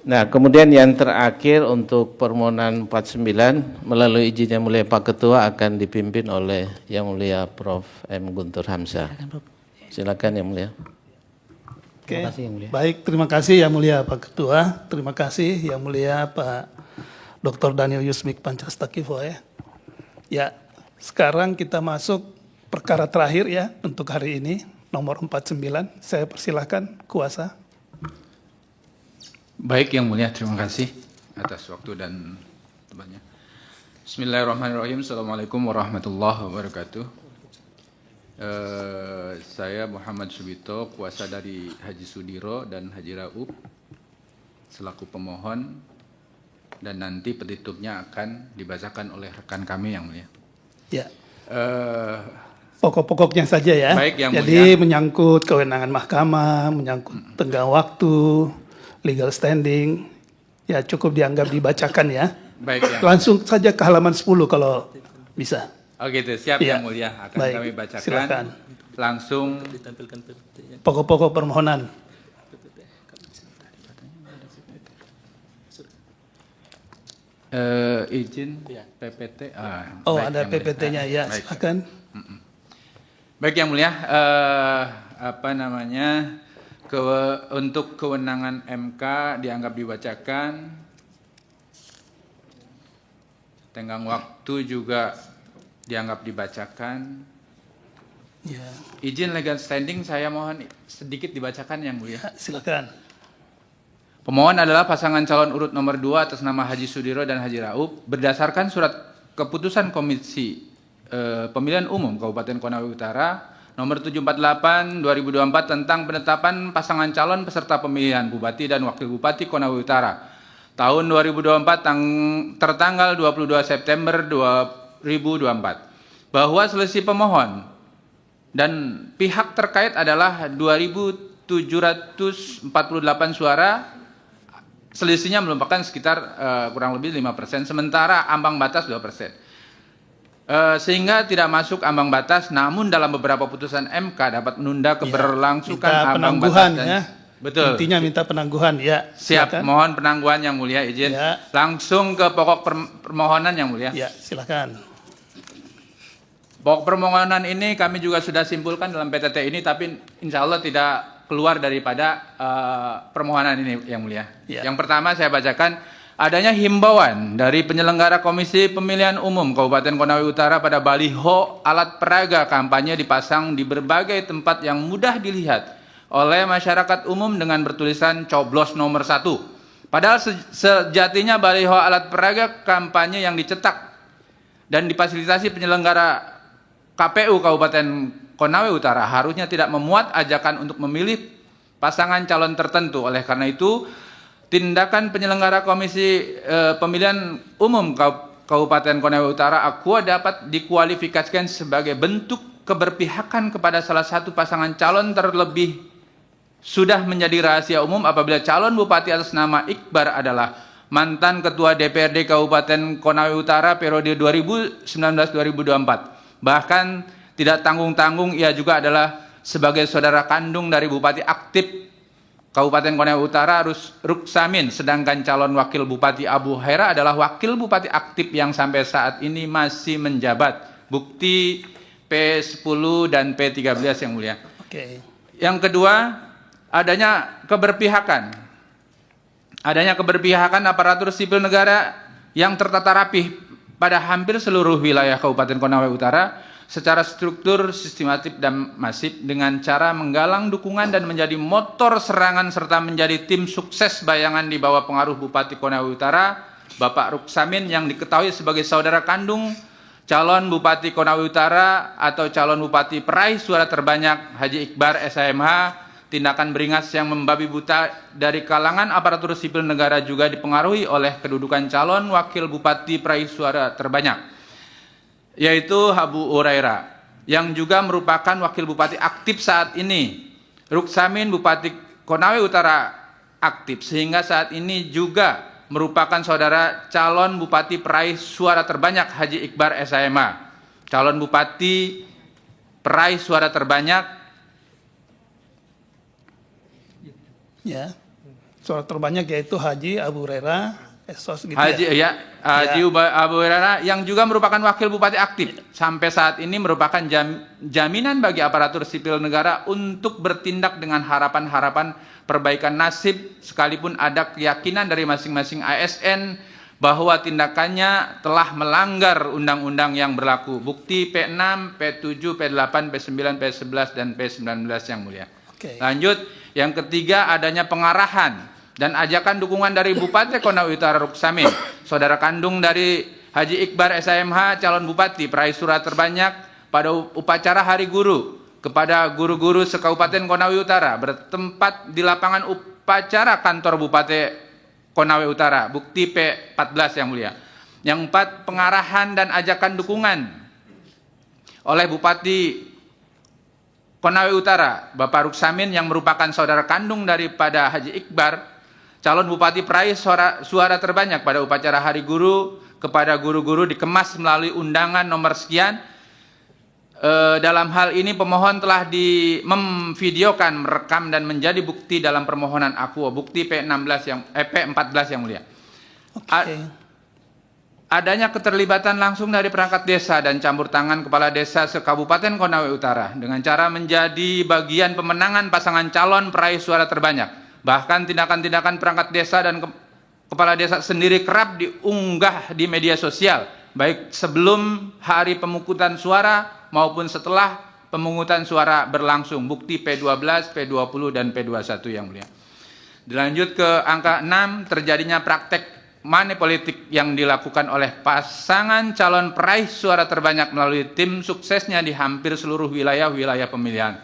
Nah, kemudian yang terakhir untuk permohonan 49 melalui izin Yang Mulia Pak Ketua akan dipimpin oleh Yang Mulia Prof. M. Guntur Hamzah. Silakan Yang Mulia. Oke, baik, terima kasih Yang Mulia Pak Ketua, terima kasih Yang Mulia Pak Dr. Daniel Yusmik Pancastakifo ya. Ya, sekarang kita masuk perkara terakhir ya untuk hari ini, nomor 49. Saya persilahkan kuasa. Baik Yang Mulia, terima kasih atas waktu dan tempatnya. Bismillahirrahmanirrahim. Assalamualaikum warahmatullahi wabarakatuh. Saya Muhammad Subito, kuasa dari Haji Sudiro dan Haji Raup selaku pemohon, dan nanti petitupnya akan dibacakan oleh rekan kami Yang Mulia. Ya. Pokok-pokoknya saja ya. Baik, Yang Jadi Mulia. menyangkut kewenangan mahkamah, menyangkut tenggang waktu, legal standing, ya cukup dianggap dibacakan ya. Baik Yang. Langsung saja ke halaman 10 kalau bisa. Oh gitu, siap Ya. Yang Mulia, akan Baik, kami bacakan. silakan. Langsung. Pokok-pokok permohonan. Izin PPT. Oh, baik, ada Yang Mulia. PPT-nya ya, Baik. silakan. Baik Yang Mulia, untuk kewenangan MK dianggap dibacakan, tenggang waktu juga dianggap dibacakan. Ya, Izin legal standing saya mohon sedikit dibacakan Yang Mulia. silakan. Pemohon adalah pasangan calon urut nomor 2 atas nama Haji Sudiro dan Haji Raup berdasarkan surat keputusan Komisi Pemilihan Umum Kabupaten Konawe Utara nomor 748 2024 tentang penetapan pasangan calon peserta pemilihan Bupati dan Wakil Bupati Konawe Utara tahun 2024 tertanggal 22 September 2024, bahwa selisih pemohon dan pihak terkait adalah 2.748 suara. Selisihnya merupakan sekitar kurang lebih 5%, sementara ambang batas 2%. Sehingga tidak masuk ambang batas, namun dalam beberapa putusan MK dapat menunda keberlangsungan Minta ambang penangguhan batas. ya. Betul. Intinya minta penangguhan ya. Siap, Silakan. mohon penangguhan Yang Mulia, izin. Ya. Langsung ke pokok permohonan Yang Mulia. Ya, silakan. Pokok permohonan ini kami juga sudah simpulkan dalam PTT ini, tapi insya Allah tidak keluar daripada permohonan ini Yang Mulia. Ya. Yang pertama saya bacakan, adanya himbauan dari penyelenggara Komisi Pemilihan Umum Kabupaten Konawe Utara pada baliho alat peraga kampanye dipasang di berbagai tempat yang mudah dilihat oleh masyarakat umum dengan bertulisan coblos nomor 1. Padahal sejatinya baliho alat peraga kampanye yang dicetak dan difasilitasi penyelenggara KPU Kabupaten Konawe Utara harusnya tidak memuat ajakan untuk memilih pasangan calon tertentu. Oleh karena itu, tindakan penyelenggara Komisi Pemilihan Umum Kabupaten Konawe Utara Aqua dapat dikualifikasikan sebagai bentuk keberpihakan kepada salah satu pasangan calon, terlebih sudah menjadi rahasia umum apabila calon bupati atas nama Iqbar adalah mantan Ketua DPRD Kabupaten Konawe Utara periode 2019-2024. Bahkan tidak tanggung-tanggung ia juga adalah sebagai saudara kandung dari Bupati aktif Kabupaten Konawe Utara Ruksamin, sedangkan calon wakil Bupati Abu Haira adalah wakil Bupati aktif yang sampai saat ini masih menjabat. Bukti P10 dan P13 Yang Mulia. Oke. Yang kedua, adanya keberpihakan. Adanya keberpihakan aparatur sipil negara yang tertata rapih pada hampir seluruh wilayah Kabupaten Konawe Utara secara struktur, sistematik, dan masif dengan cara menggalang dukungan dan menjadi motor serangan serta menjadi tim sukses bayangan di bawah pengaruh Bupati Konawe Utara, Bapak Ruksamin, yang diketahui sebagai saudara kandung calon Bupati Konawe Utara atau calon Bupati peraih suara terbanyak Haji Iqbar SHMH. Tindakan beringas yang membabi buta dari kalangan aparatur sipil negara juga dipengaruhi oleh kedudukan calon wakil Bupati peraih suara terbanyak, yaitu Abu Hurairah, yang juga merupakan wakil bupati aktif saat ini. Ruksamin Bupati Konawe Utara aktif, sehingga saat ini juga merupakan saudara calon bupati peraih suara terbanyak Haji Iqbar SHMH. Calon bupati peraih suara terbanyak Ya. suara terbanyak yaitu Haji Abu Hurairah Esos gitu Haji ya. Haji Abu Hurairah yang juga merupakan wakil bupati aktif sampai saat ini merupakan jaminan bagi aparatur sipil negara untuk bertindak dengan harapan-harapan perbaikan nasib sekalipun ada keyakinan dari masing-masing ASN bahwa tindakannya telah melanggar undang-undang yang berlaku. Bukti P6, P7, P8, P9, P11 dan P19 yang mulia. Lanjut, yang ketiga adanya pengarahan dan ajakan dukungan dari Bupati Konawe Utara Ruksamin, saudara kandung dari Haji Iqbar SIMH, calon bupati, peraih surat terbanyak pada upacara Hari Guru kepada guru-guru se-Kabupaten Konawe Utara bertempat di lapangan upacara kantor Bupati Konawe Utara, bukti P14 yang mulia. Yang empat, pengarahan dan ajakan dukungan oleh Bupati Konawe Utara, Bapak Ruksamin yang merupakan saudara kandung daripada Haji Iqbar, calon bupati peraih suara terbanyak pada upacara Hari Guru kepada guru-guru dikemas melalui undangan nomor sekian. Dalam hal ini pemohon telah memvideokan, merekam dan menjadi bukti dalam permohonan akuo, bukti P14 yang mulia. Adanya keterlibatan langsung dari perangkat desa dan campur tangan kepala desa se-Kabupaten Konawe Utara dengan cara menjadi bagian pemenangan pasangan calon peraih suara terbanyak. Bahkan tindakan-tindakan perangkat desa dan kepala desa sendiri kerap diunggah di media sosial, baik sebelum hari pemungutan suara maupun setelah pemungutan suara berlangsung, bukti P12, P20 dan P21 yang mulia. Dilanjut ke angka 6, terjadinya praktek money politik yang dilakukan oleh pasangan calon peraih suara terbanyak melalui tim suksesnya di hampir seluruh wilayah-wilayah pemilihan.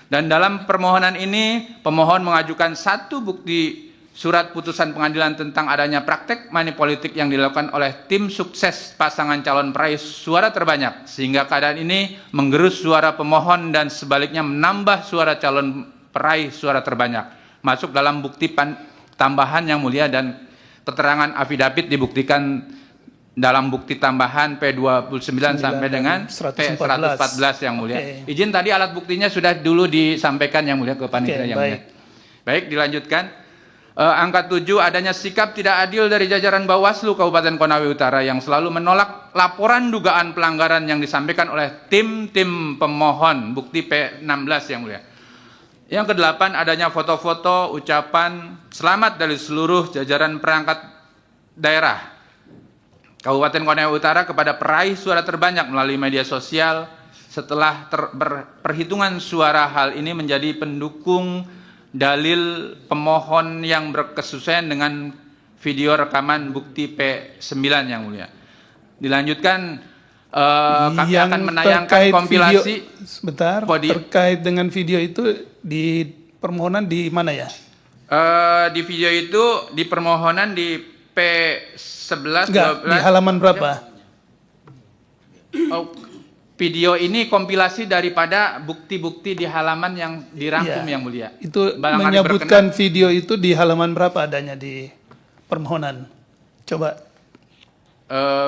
Dan dalam permohonan ini, pemohon mengajukan satu bukti surat putusan pengadilan tentang adanya praktek money politik yang dilakukan oleh tim sukses pasangan calon peraih suara terbanyak, sehingga keadaan ini menggerus suara pemohon dan sebaliknya menambah suara calon peraih suara terbanyak. Masuk dalam bukti tambahan yang mulia dan keterangan afidavit dibuktikan dalam bukti tambahan P29 sampai dengan P114 yang mulia. Izin tadi alat buktinya sudah dulu disampaikan yang mulia ke panitia yang mulia. Baik, dilanjutkan. Angka 7, adanya sikap tidak adil dari jajaran Bawaslu Kabupaten Konawe Utara yang selalu menolak laporan dugaan pelanggaran yang disampaikan oleh tim pemohon, bukti P16 yang mulia. Yang ke-8, adanya foto-foto ucapan selamat dari seluruh jajaran perangkat daerah Kabupaten Konawe Utara kepada peraih suara terbanyak melalui media sosial. Setelah perhitungan suara, hal ini menjadi pendukung dalil pemohon yang berkesesuaian dengan video rekaman bukti P9 yang mulia. Dilanjutkan, kami akan menayangkan kompilasi video, terkait dengan video itu di permohonan di mana ya? Di video itu di permohonan di P11 di halaman berapa? Video ini kompilasi daripada bukti-bukti di halaman yang dirangkum yang mulia. Itu menyebutkan video itu di halaman berapa adanya di permohonan? Coba.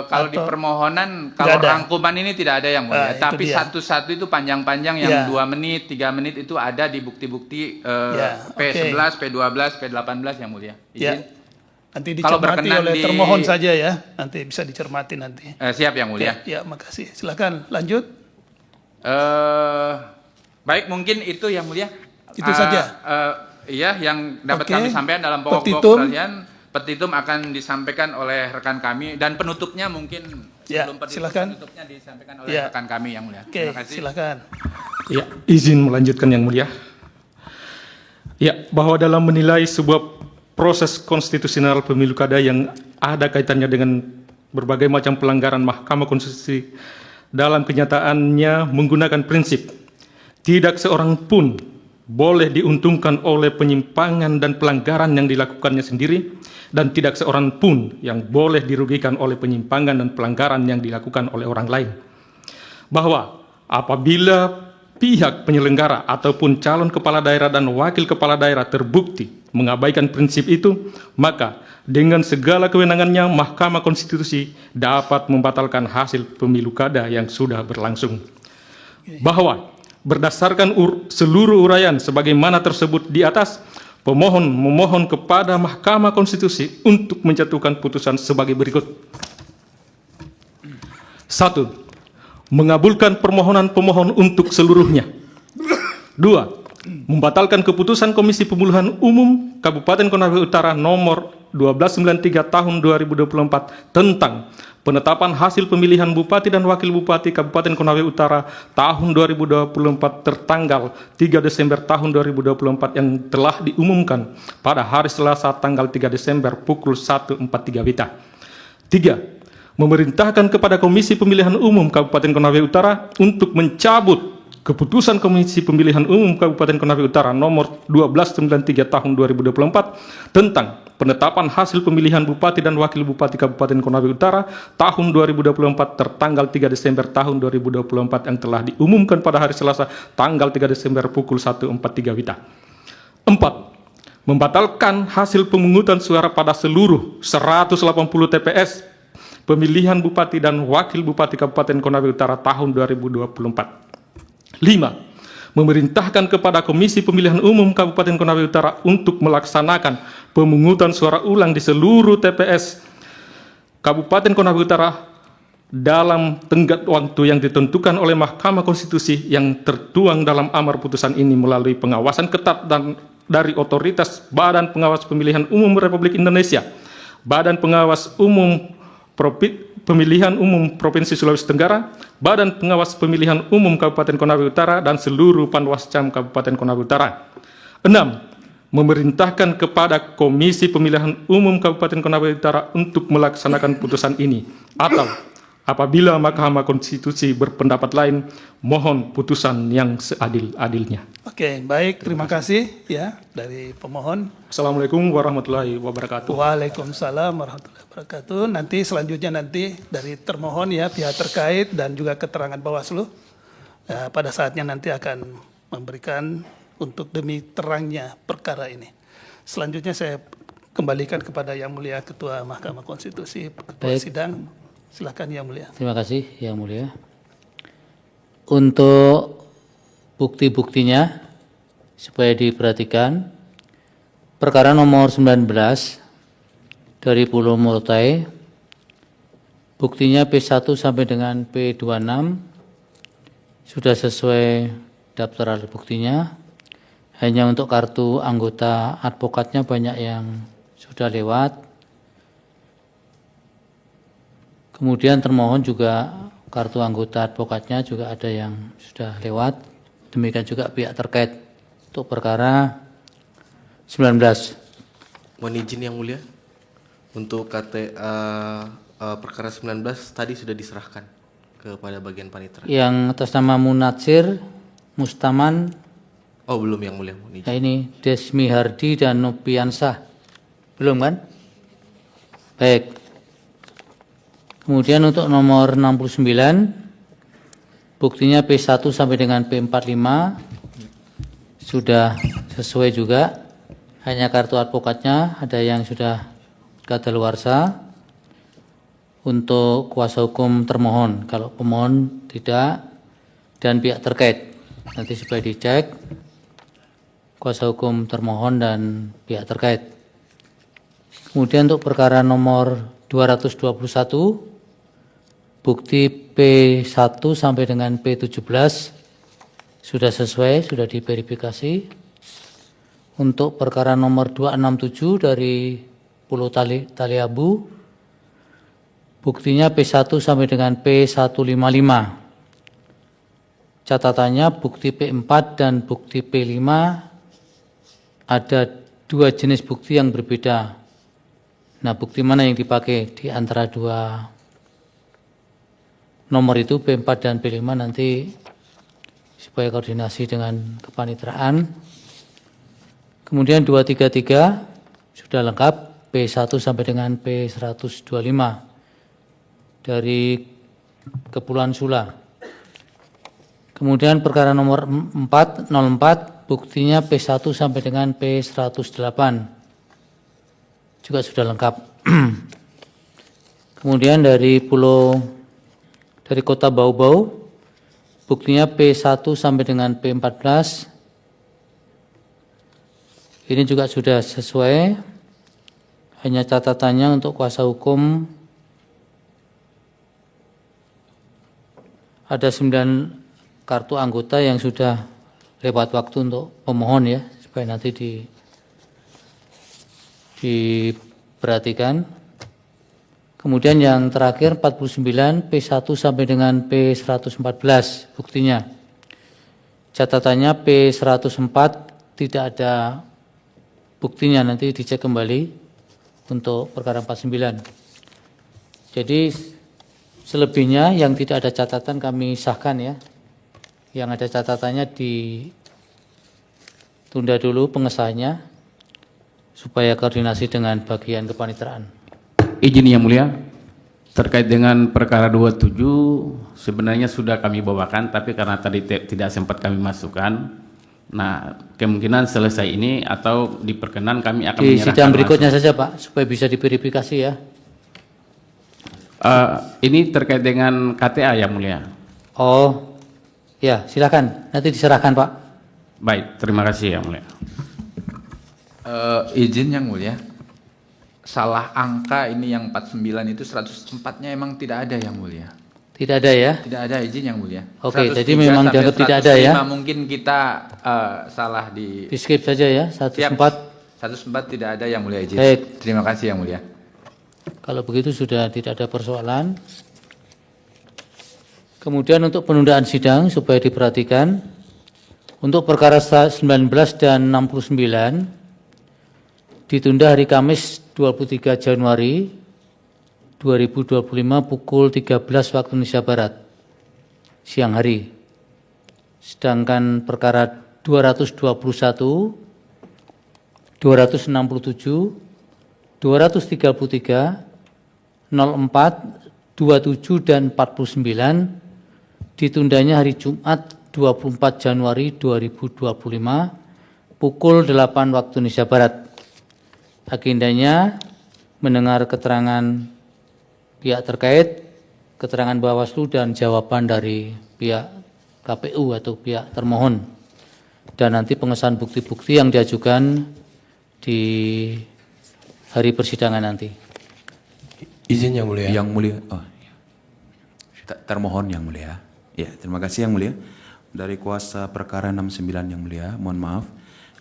Kalau di permohonan, kalau rangkuman ini tidak ada yang mulia. Tapi satu-satu itu panjang-panjang yang 2 menit, 3 menit itu ada di bukti-bukti P11, P12, P18 yang mulia. Izin. Nanti dicermati oleh termohon saja ya, nanti bisa dicermati nanti. Siap yang mulia. Ya, makasih. Silakan lanjut. Baik, mungkin itu yang mulia. Itu saja. Iya, yang dapat kami sampaikan dalam pokok-pokok peralihan. Petitum akan disampaikan oleh rekan kami dan penutupnya mungkin sebelum penutupnya disampaikan oleh rekan kami yang mulia. Terima kasih. Silakan. Ya, izin melanjutkan yang mulia. Ya, bahwa dalam menilai sebuah proses konstitusional pemilu kada yang ada kaitannya dengan berbagai macam pelanggaran Mahkamah Konstitusi dalam kenyataannya menggunakan prinsip tidak seorang pun boleh diuntungkan oleh penyimpangan dan pelanggaran yang dilakukannya sendiri dan tidak seorang pun yang boleh dirugikan oleh penyimpangan dan pelanggaran yang dilakukan oleh orang lain. Bahwa apabila pihak penyelenggara ataupun calon kepala daerah dan wakil kepala daerah terbukti mengabaikan prinsip itu, maka dengan segala kewenangannya Mahkamah Konstitusi dapat membatalkan hasil pemilu kada yang sudah berlangsung. Bahwa berdasarkan seluruh uraian sebagaimana tersebut di atas, pemohon memohon kepada Mahkamah Konstitusi untuk menjatuhkan putusan sebagai berikut. 1. Mengabulkan permohonan pemohon untuk seluruhnya. 2. Membatalkan keputusan Komisi Pemilihan Umum Kabupaten Konawe Utara nomor 1293 tahun 2024 tentang penetapan hasil pemilihan Bupati dan Wakil Bupati Kabupaten Konawe Utara tahun 2024 tertanggal 3 Desember tahun 2024 yang telah diumumkan pada hari Selasa tanggal 3 Desember pukul 1.43 WITA. 3. Memerintahkan kepada Komisi Pemilihan Umum Kabupaten Konawe Utara untuk mencabut keputusan Komisi Pemilihan Umum Kabupaten Konawe Utara nomor 1293 tahun 2024 tentang penetapan hasil pemilihan Bupati dan Wakil Bupati Kabupaten Konawe Utara tahun 2024 tertanggal 3 Desember tahun 2024 yang telah diumumkan pada hari Selasa tanggal 3 Desember pukul 1.43 WITA. 4. Membatalkan hasil pemungutan suara pada seluruh 180 TPS pemilihan Bupati dan Wakil Bupati Kabupaten Konawe Utara tahun 2024. 5. Memerintahkan kepada Komisi Pemilihan Umum Kabupaten Konawe Utara untuk melaksanakan pemungutan suara ulang di seluruh TPS Kabupaten Konawe Utara dalam tenggat waktu yang ditentukan oleh Mahkamah Konstitusi yang tertuang dalam amar putusan ini melalui pengawasan ketat dan dari otoritas Badan Pengawas Pemilihan Umum Republik Indonesia, Badan Pengawas Umum Pemilihan Umum Provinsi Sulawesi Tenggara, Badan Pengawas Pemilihan Umum Kabupaten Konawe Utara, dan seluruh Panwascam Kabupaten Konawe Utara. 6. Memerintahkan kepada Komisi Pemilihan Umum Kabupaten Konawe Utara untuk melaksanakan putusan ini, atau apabila Mahkamah Konstitusi berpendapat lain, mohon putusan yang seadil-adilnya. Oke, baik, terima kasih ya dari pemohon. Assalamualaikum warahmatullahi wabarakatuh. Waalaikumsalam warahmatullahi wabarakatuh. Nanti selanjutnya dari termohon ya, pihak terkait dan juga keterangan Bawaslu pada saatnya nanti akan memberikan untuk demi terangnya perkara ini. Selanjutnya saya kembalikan kepada Yang Mulia Ketua Mahkamah Konstitusi, Ketua Sidang. Silakan Yang Mulia. Terima kasih Yang Mulia. Untuk bukti-buktinya supaya diperhatikan, perkara nomor 19 dari Pulau Morotai, buktinya P1 sampai dengan P26 sudah sesuai daftar alat buktinya. Hanya untuk kartu anggota advokatnya banyak yang sudah lewat. Kemudian termohon juga kartu anggota advokatnya juga ada yang sudah lewat. Demikian juga pihak terkait untuk perkara 19. Mohon izin Yang Mulia, untuk perkara 19 tadi sudah diserahkan kepada bagian panitera. Yang atas nama Munatsir, Mustaman, Oh belum Yang Mulia, mohon izin. nah ini Desmi Hardi dan Nopiansah. Belum kan? Baik. Kemudian untuk nomor 69, buktinya P1 sampai dengan P45 sudah sesuai juga. Hanya kartu advokatnya ada yang sudah kadaluarsa untuk kuasa hukum termohon. Kalau pemohon tidak, dan pihak terkait. Nanti supaya dicek kuasa hukum termohon dan pihak terkait. Kemudian untuk perkara nomor 221, bukti P1 sampai dengan P17 sudah sesuai, sudah diverifikasi. Untuk perkara nomor 267 dari Pulau Taliabu, buktinya P1 sampai dengan P155. Catatannya bukti P4 dan bukti P5 ada dua jenis bukti yang berbeda. Nah, bukti mana yang dipakai di antara dua nomor itu, P4 dan P5, nanti supaya koordinasi dengan kepanitraan. Kemudian 233 sudah lengkap, P1 sampai dengan P125 dari Kepulauan Sula. Kemudian perkara nomor 04, buktinya P1 sampai dengan P108 juga sudah lengkap. Kemudian dari Kota Bau-Bau, buktinya P1 sampai dengan P14 Ini juga sudah sesuai, hanya catatannya untuk kuasa hukum ada 9 kartu anggota yang sudah lewat waktu untuk pemohon ya, supaya nanti diperhatikan. Kemudian yang terakhir 49 P1 sampai dengan P114 buktinya. Catatannya P104 tidak ada buktinya, nanti dicek kembali untuk perkara 49. Jadi selebihnya yang tidak ada catatan kami sahkan ya. Yang ada catatannya ditunda dulu pengesahannya supaya koordinasi dengan bagian kepanitraan. Izin Yang Mulia, terkait dengan perkara 27 sebenarnya sudah kami bawakan, tapi karena tadi tidak sempat kami masukkan. Nah, kemungkinan selesai ini atau diperkenan kami akan di menyerahkan sidang berikutnya langsung. saja Pak, supaya bisa diverifikasi ya. Ini terkait dengan KTA Yang Mulia. Oh, ya silakan, nanti diserahkan Pak. Baik, terima kasih Yang Mulia. Izin Yang Mulia, salah angka ini yang 49 itu 104-nya emang tidak ada Yang Mulia. Tidak ada ya? Tidak ada, izin Yang Mulia. Oke, 103 jadi memang sampai dianggap tidak ada ya? 105 mungkin kita salah di... Di skip saja ya, 104. 104 tidak ada Yang Mulia, izin. Baik. Terima kasih Yang Mulia. Kalau begitu sudah tidak ada persoalan. Kemudian untuk penundaan sidang supaya diperhatikan, untuk perkara 19 dan 69 ditunda hari Kamis 23 Januari 2025 pukul 13 waktu Indonesia Barat siang hari. Sedangkan perkara 221, 267, 233, 04, 27 dan 49 ditundanya hari Jumat 24 Januari 2025 pukul 8 waktu Indonesia Barat. Agendanya mendengar keterangan pihak terkait, keterangan Bawaslu dan jawaban dari pihak KPU atau pihak termohon. Dan nanti pengesahan bukti-bukti yang diajukan di hari persidangan nanti. Izin Yang Mulia. Yang Mulia, termohon Yang Mulia. Ya, terima kasih Yang Mulia. Dari kuasa perkara 69 Yang Mulia, mohon maaf,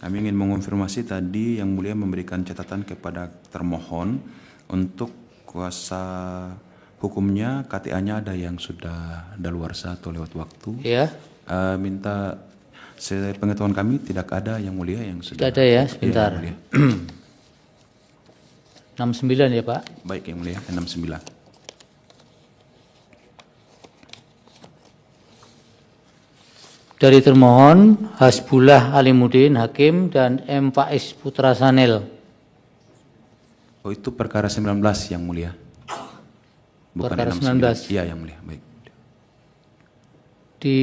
kami ingin mengonfirmasi tadi Yang Mulia memberikan catatan kepada termohon untuk kuasa hukumnya, KTA-nya ada yang sudah daluarsa atau lewat waktu. Ya. Minta sepengetahuan kami tidak ada Yang Mulia yang sudah. Tidak ada ya, sebentar. Ya, 69 ya Pak. baik Yang Mulia, 69. Dari termohon Hasbullah Alimuddin Hakim dan M. Faiz Putra Sanel. Oh, itu perkara 19 Yang Mulia. Bukan Perkara 69. 19. Iya Yang Mulia, baik. Di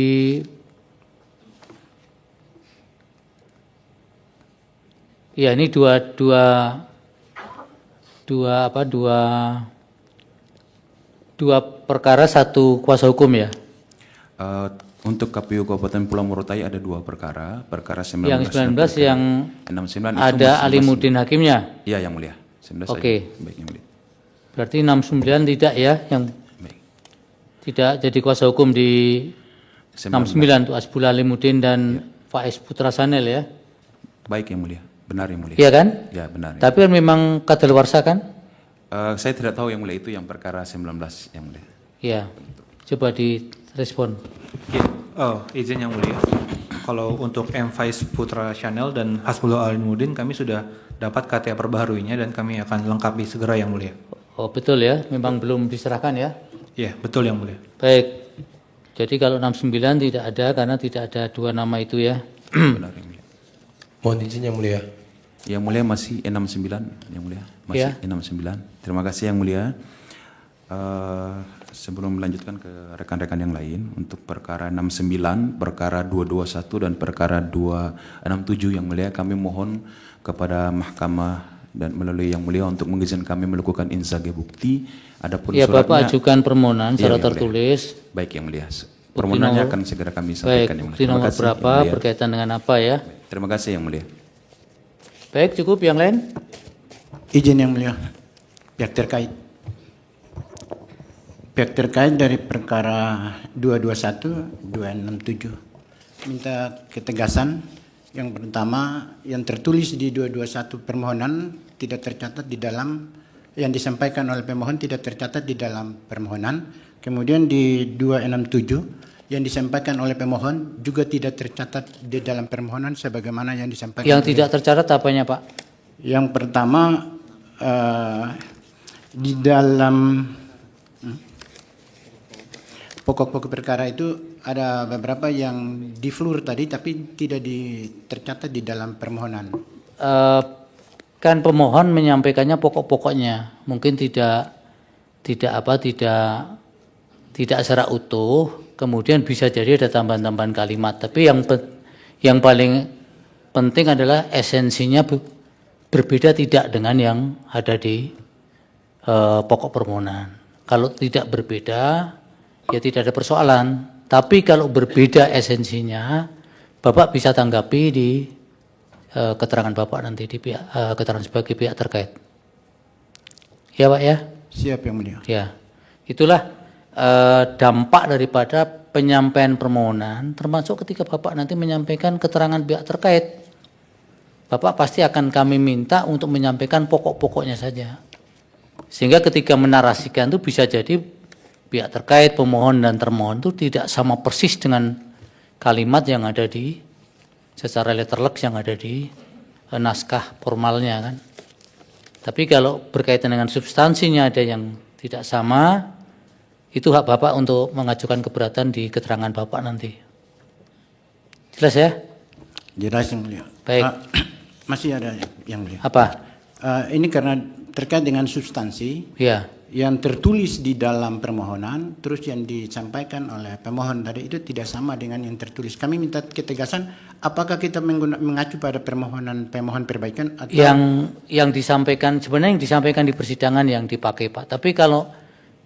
ya ini dua perkara satu kuasa hukum ya. Untuk KPU Kabupaten Pulau Morotai ada 2 perkara, perkara 19 Yang 19 dan perkara yang 69 itu ada masing-masing. Alimuddin Hakimnya. Iya Yang Mulia. 19 Oke. saja. Baik Yang Mulia. Berarti 69 tidak ya, yang Baik. tidak jadi kuasa hukum di 69 itu Hasbullah Alimuddin dan Faiz Putra Sanel ya. Baik Yang Mulia. Benar Yang Mulia. Iya kan? Ya, benar. Tapi kan memang kadaluarsa kan? Saya tidak tahu Yang Mulia itu yang perkara 19 Yang Mulia. Iya. Coba direspon. Oh, izin Yang Mulia. Kalau untuk M. Faiz Putra Chanel dan Hasbullah Alimuddin kami sudah dapat KTA perbaharuinya dan kami akan lengkapi segera Yang Mulia. Oh betul ya, memang belum diserahkan ya. Iya, betul Yang Mulia. Baik. Jadi kalau 69 tidak ada karena tidak ada 2 nama itu ya. Benar Yang Mulia. Mohon izin Yang Mulia. Yang Mulia masih 69 Yang Mulia. Masih Ya. 69. Terima kasih Yang Mulia. Sebelum melanjutkan ke rekan-rekan yang lain, untuk perkara 69, perkara 221 dan perkara 267 Yang Mulia, kami mohon kepada mahkamah dan melalui Yang Mulia untuk mengizinkan kami melakukan inzage bukti. Adapun Ya suratnya, Bapak ajukan permohonan Iya, secara Yang Mulia. tertulis. Baik Yang Mulia. Permohonannya akan segera kami Baik, sampaikan Yang Mulia. bukti nomor berapa, Yang Mulia. berkaitan dengan apa ya. Terima kasih Yang Mulia. Baik, cukup. Yang lain? Izin yang mulia, pihak terkait. Pihak terkait dari perkara 221-267 minta ketegasan. Yang pertama, yang tertulis di 221 permohonan tidak tercatat di dalam, yang disampaikan oleh pemohon tidak tercatat di dalam permohonan. Kemudian di 267 yang disampaikan oleh pemohon juga tidak tercatat di dalam permohonan sebagaimana yang disampaikan. Yang tidak tercatat apanya, Pak? Yang pertama, di dalam pokok-pokok perkara itu ada beberapa yang di floor tadi tapi tidak tercatat di dalam permohonan. Kan pemohon menyampaikannya pokok-pokoknya, mungkin tidak secara utuh. Kemudian bisa jadi ada tambahan-tambahan kalimat. Tapi yang paling penting adalah esensinya berbeda tidak dengan yang ada di pokok permohonan. Kalau tidak berbeda, ya tidak ada persoalan. Tapi kalau berbeda esensinya, Bapak bisa tanggapi di keterangan Bapak nanti di pihak keterangan sebagai pihak terkait. Ya Pak ya? Siap yang mulia. Ya, itulah dampak daripada penyampaian permohonan, termasuk ketika Bapak nanti menyampaikan keterangan pihak terkait. Bapak pasti akan kami minta untuk menyampaikan pokok-pokoknya saja. Sehingga ketika menarasikan itu bisa jadi pihak terkait, pemohon dan termohon itu tidak sama persis dengan kalimat yang ada di secara letterlek yang ada di naskah formalnya kan. Tapi kalau berkaitan dengan substansinya ada yang tidak sama, itu hak Bapak untuk mengajukan keberatan di keterangan Bapak nanti. Jelas ya? Jelas yang mulia. Baik. Masih ada yang mulia. Apa? Ini karena terkait dengan substansi. Ya. Yang tertulis di dalam permohonan, terus yang disampaikan oleh pemohon tadi itu tidak sama dengan yang tertulis. Kami minta ketegasan, apakah kita mengacu pada pemohon perbaikan atau yang disampaikan sebenarnya yang disampaikan di persidangan yang dipakai Pak. Tapi kalau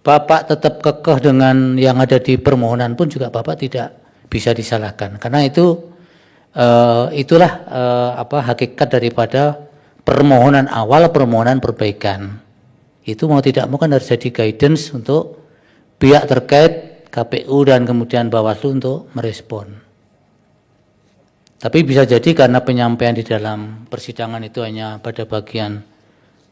Bapak tetap kekeh dengan yang ada di permohonan pun juga Bapak tidak bisa disalahkan. Karena itulah hakikat daripada permohonan awal, permohonan perbaikan. Itu mau tidak mau kan harus jadi guidance untuk pihak terkait KPU dan kemudian Bawaslu untuk merespon. Tapi bisa jadi karena penyampaian di dalam persidangan itu hanya pada bagian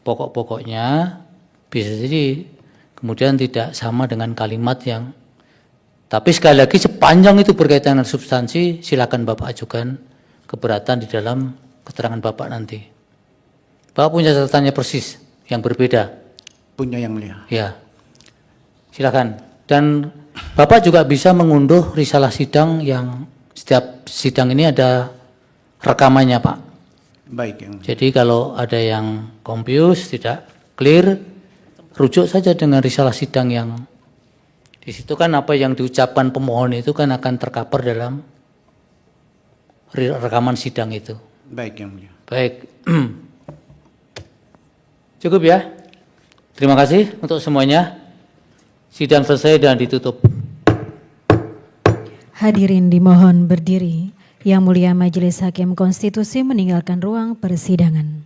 pokok-pokoknya, bisa jadi kemudian tidak sama dengan kalimat yang. Tapi sekali lagi sepanjang itu berkaitan dengan substansi, silakan Bapak ajukan keberatan di dalam keterangan Bapak nanti. Bapak punya catatannya persis yang berbeda. Punya yang mulia. Ya, silakan. Dan Bapak juga bisa mengunduh risalah sidang yang setiap sidang ini ada rekamannya Pak. Baik yang mulia. Jadi kalau ada yang confused, tidak clear, rujuk saja dengan risalah sidang yang di situ kan apa yang diucapkan pemohon itu kan akan tercover dalam rekaman sidang itu. Baik yang mulia. Baik. Cukup ya? Terima kasih untuk semuanya. Sidang selesai dan ditutup. Hadirin dimohon berdiri. Yang Mulia Majelis Hakim Konstitusi meninggalkan ruang persidangan.